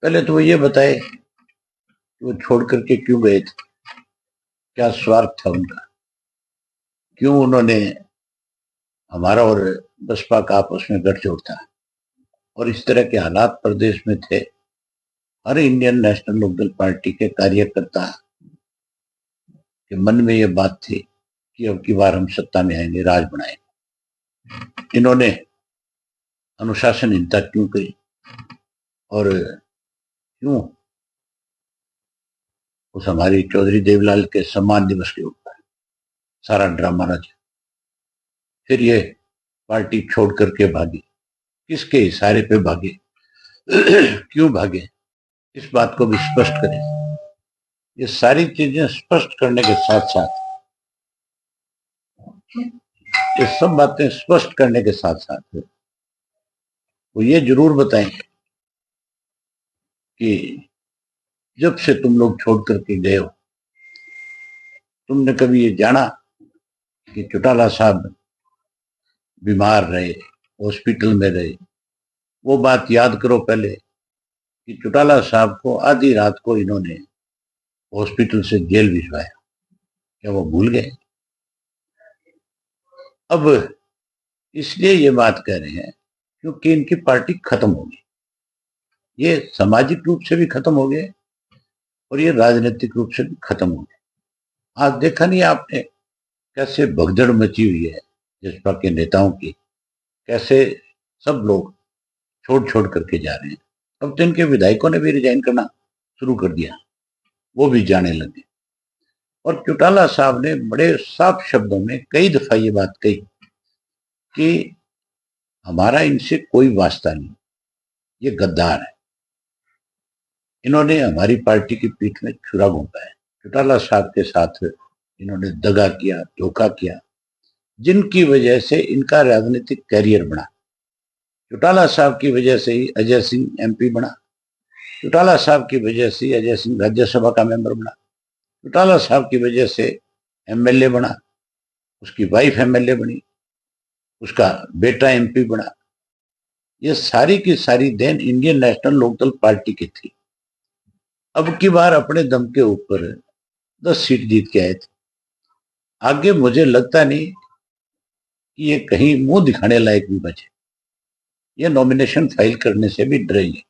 पहले तो वो ये बताए कि वो छोड़ करके क्यों गए थे, क्या स्वार्थ था उनका, क्यों उन्होंने हमारा और बसपा का आपस में गठजोड़ था और इस तरह के हालात प्रदेश में थे। हर इंडियन नेशनल लोकदल पार्टी के कार्यकर्ता के मन में ये बात थी कि अब की बार हम सत्ता में आएंगे, राज बनाएंगे। इन्होंने अनुशासनहीनता क्यों करी और क्यों उस हमारी चौधरी देवलाल के सम्मान दिवस के ऊपर सारा ड्रामा रचा। फिर ये पार्टी छोड़ करके भागी, किसके इशारे पे भागे, क्यों भागे, इस बात को भी स्पष्ट करें। ये सारी चीजें स्पष्ट करने के साथ साथ, ये सब बातें स्पष्ट करने के साथ साथ वो ये जरूर बताएं कि जब से तुम लोग छोड़ करके गए हो, तुमने कभी ये जाना कि चौटाला साहब बीमार रहे, हॉस्पिटल में रहे? वो बात याद करो पहले कि चौटाला साहब को आधी रात को इन्होंने हॉस्पिटल से जेल भिजवाया। क्या वो भूल गए? अब इसलिए ये बात कह रहे हैं क्योंकि इनकी पार्टी खत्म होगी। ये सामाजिक रूप से भी खत्म हो गए और ये राजनीतिक रूप से भी खत्म हो गए। आज देखा नहीं आपने कैसे भगदड़ मची हुई है जसपा के नेताओं की, कैसे सब लोग छोड़ छोड़ करके जा रहे हैं। अब तो इनके विधायकों ने भी रिजाइन करना शुरू कर दिया, वो भी जाने लगे। और चौटाला साहब ने बड़े साफ शब्दों में कई दफा ये बात कही कि हमारा इनसे कोई वास्ता नहीं, ये गद्दार है, इन्होंने हमारी पार्टी की पीठ में छुरा घोंपा है। चौटाला साहब के साथ इन्होंने दगा किया, धोखा किया, जिनकी वजह से इनका राजनीतिक कैरियर बना। चौटाला साहब की वजह से ही अजय सिंह एमपी बना, चौटाला साहब की वजह से अजय सिंह राज्यसभा का मेंबर बना, चौटाला साहब की वजह से एमएलए बना, उसकी वाइफ एमएलए बनी, उसका बेटा एमपी बना। ये सारी की सारी then Indian national Lokdal party की थी। अब की बार अपने दम के ऊपर 10 सीट जीत के आए थे। आगे मुझे लगता नहीं कि ये कहीं मुंह दिखाने लायक भी बचे। ये नॉमिनेशन फाइल करने से भी डरेंगे,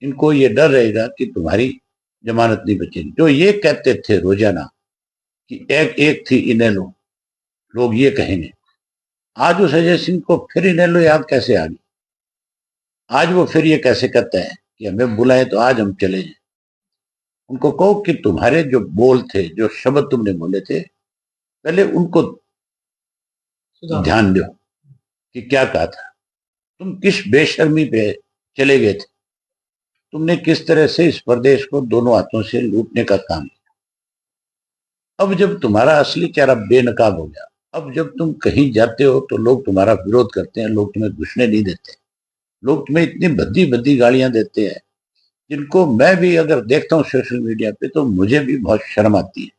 इनको ये डर रहेगा कि तुम्हारी जमानत नहीं बचेगी। जो ये कहते थे रोजाना कि एक एक थी इनेलो, लोग ये कहेंगे। आज उस अजय सिंह को फिर इनेलो याद कैसे आ गई? आज वो फिर ये कैसे कहते हैं कि हमें बुलाए तो आज हम चले जाए? उनको कहो कि तुम्हारे जो बोल थे, जो शब्द तुमने बोले थे, पहले उनको ध्यान दो कि क्या कहा था। तुम किस बेशर्मी पे चले गए थे, तुमने किस तरह से इस प्रदेश को दोनों हाथों से लूटने का काम किया। अब जब तुम्हारा असली चेहरा बेनकाब हो गया, अब जब तुम कहीं जाते हो तो लोग तुम्हारा विरोध करते हैं, लोग तुम्हें घुसने नहीं देते, लोग तुम्हें इतनी भद्दी भद्दी गालियां देते हैं जिनको मैं भी अगर देखता हूँ सोशल मीडिया पे तो मुझे भी बहुत शर्म आती है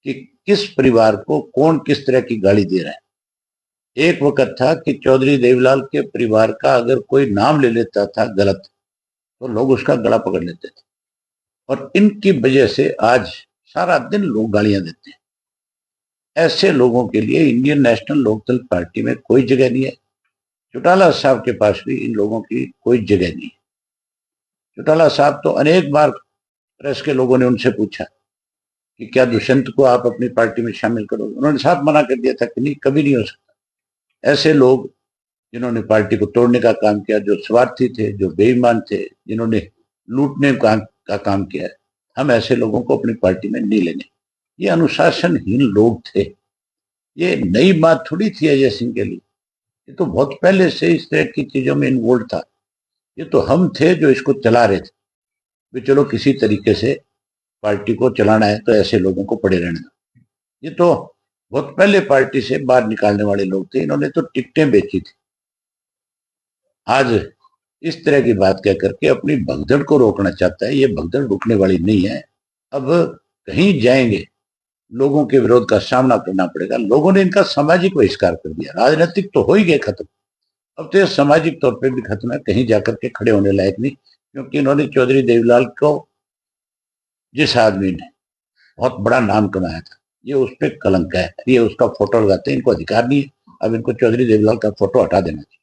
कि किस परिवार को कौन किस तरह की गाली दे रहा है। एक वक्त था कि चौधरी देवलाल के परिवार का अगर कोई नाम ले लेता था गलत तो लोग उसका गला पकड़ लेते थे, और इनकी वजह से आज सारा दिन लोग गालियां देते हैं। ऐसे लोगों के लिए इंडियन नेशनल लोकदल पार्टी में कोई जगह नहीं है। चौटाला साहब के पास भी इन लोगों की कोई जगह नहीं है। चौटाला साहब तो अनेक बार प्रेस के लोगों ने उनसे पूछा कि क्या दुष्यंत को आप अपनी पार्टी में शामिल करोगे, उन्होंने साफ मना कर दिया था कि नहीं, कभी नहीं हो सकता। ऐसे लोग जिन्होंने पार्टी को तोड़ने का काम किया, जो स्वार्थी थे, जो बेईमान थे, जिन्होंने लूटने का काम किया है, हम ऐसे लोगों को अपनी पार्टी में नहीं लेंगे। ये अनुशासनहीन लोग थे। ये नई बात थोड़ी थी अजय सिंह के लिए, ये तो बहुत पहले से इस तरह की चीजों में इन्वॉल्व था। ये तो हम थे जो इसको चला रहे थे भी, चलो किसी तरीके से पार्टी को चलाना है तो ऐसे लोगों को पड़े रहने दो। ये तो बहुत पहले पार्टी से बाहर निकालने वाले लोग थे, इन्होंने तो टिकटें बेची थी। आज इस तरह की बात कह करके अपनी भगदड़ को रोकना चाहता है। ये भगदड़ रुकने वाली नहीं है। अब कहीं जाएंगे, लोगों के विरोध का सामना करना पड़ेगा। लोगों ने इनका सामाजिक बहिष्कार कर दिया, राजनीतिक तो हो ही गए खत्म, अब तो ये सामाजिक तौर पे भी खत्म है, कहीं जाकर के खड़े होने लायक नहीं। क्योंकि इन्होंने चौधरी देवीलाल को, जिस आदमी ने बहुत बड़ा नाम कमाया था, ये उस पर कलंक है, ये उसका फोटो लगाते हैं, इनको अधिकार नहीं है। अब इनको चौधरी देवीलाल का फोटो हटा देना चाहिए।